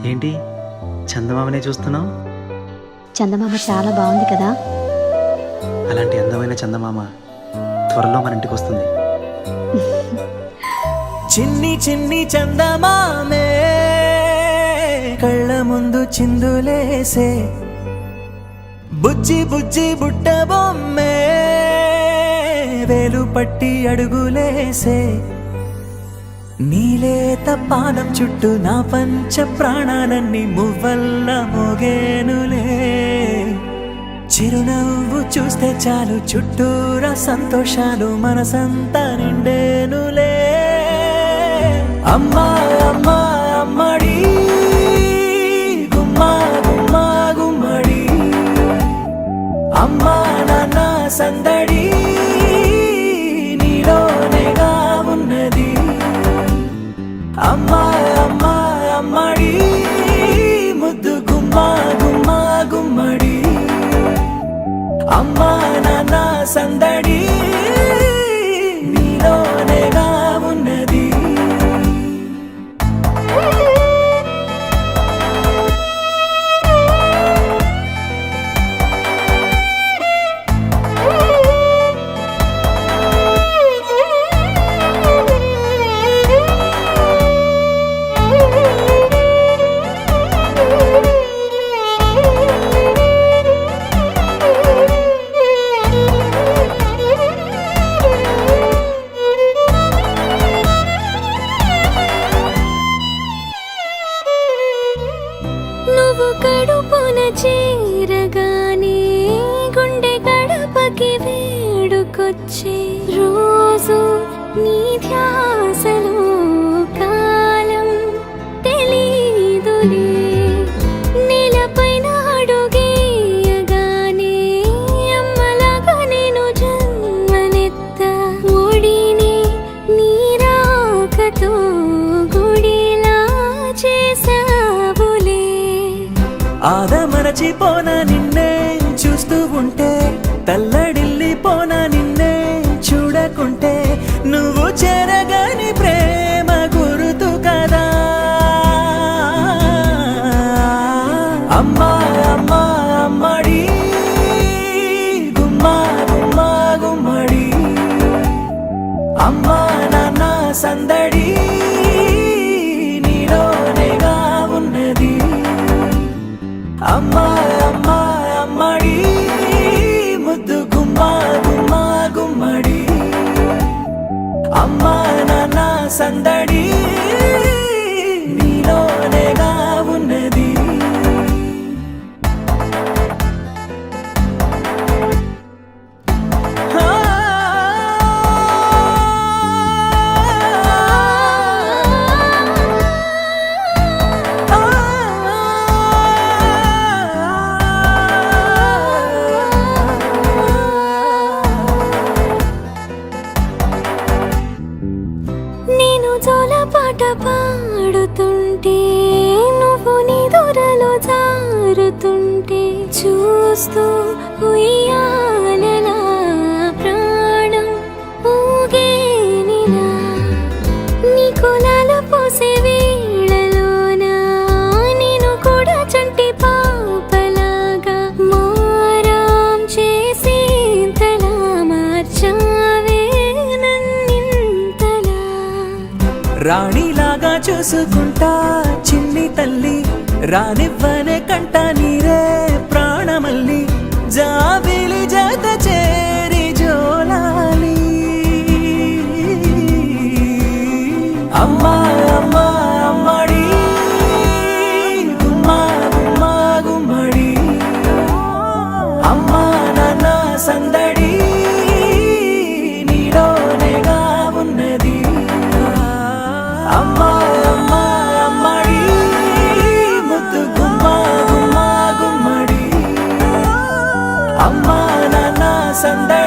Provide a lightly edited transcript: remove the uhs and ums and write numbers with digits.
ఏంటి చందమామనే చూస్తున్నావు? చందమామ చాలా బాగుంది కదా. అలాంటి అందమైన చందమామ త్వరలో మన ఇంటికి వస్తుంది. చిన్ని చిన్ని చందమామే కళ్ళ ముందు చిందులేసే, బుజ్జి బుజ్జి బుట్ట బొమ్మే వేలు పట్టి అడుగులేసే, నీలేత పాదం చుట్టూ నా పంచ ప్రాణాలన్నీ మువ్వల్ల మోగేనులే. చిరునవ్వు చూస్తే చాలు చుట్టూరా సంతోషాలు మనసంతా నిండేనులే. అమ్మా అమ్మా అమ్మడి గుమ్మా గుమ్మా గుమ్మడి, అమ్మా నాన్న సందడి నీలోనేగా ఉన్నది. అమ్మా అమ్మా అమ్మడి ముద్దు గుమ్మా గుమ్మా గుమ్మడి, అమ్మా నాన్న సందడి నీలోనేగా ఉన్నది. నువ్వు కడుపున చేరగానే గుండె గడపకి వేడుకొచ్చే రోజు నీ ధ్యాసలో కాలం తెలీదులే. నేలపైన అడుగేయగానే అమ్మలాగా నేను జన్మనెత్త, ఒడిని నీ రాకతో గుడిలా చేసావులే. ఆదమరచిపోనా నిన్నే చూస్తూ ఉంటే, తల్లడిల్లిపోనా నిన్నే చూడకుంటే, నువ్వు చెరగని ప్రేమ గురుతు కదా. అమ్మా అమ్మా అమ్మడి గుమ్మా గుమ్మా గుమ్మడి, అమ్మా నాన్న సందడి నీలోనేగా ఉన్నది. అమ్మా అమ్మా అమ్మడి ముద్దు గుమ్మా గుమ్మా గుమ్మడి, అమ్మా నాన్న సందడి నీలోనేగా ఉన్నది. నేను జోలపాట పాడుతుంటే, నువ్వు నీ దూరలో జారుతుంటే, చూస్తూ ఉయ్యాలలా ప్రాణం ఊగేనిలా. నీ కులాల పోసే వేళలోన నేను కూడా చంటి పాపలాగా మారాం చేసేంతలా మార్చావే నన్నింతలా. రాణిలాగా చూసుకుంటా చిన్ని తల్లి, రానివ్వనే కంట నీరే ప్రాణమల్లి, జాబిలి జత చేరి జోలాలి. అమ్మా అమ్మా అమ్మడి గుమ్మా గుమ్మా గుమ్మడి, అమ్మా నాన్న సందడి నీలోనేగా ఉన్నది. అమ్మా అమ్మా అమ్మడి ముద్దు గుమ్మా గుమ్మా గుమ్మడి, అమ్మా నాన్న సందడి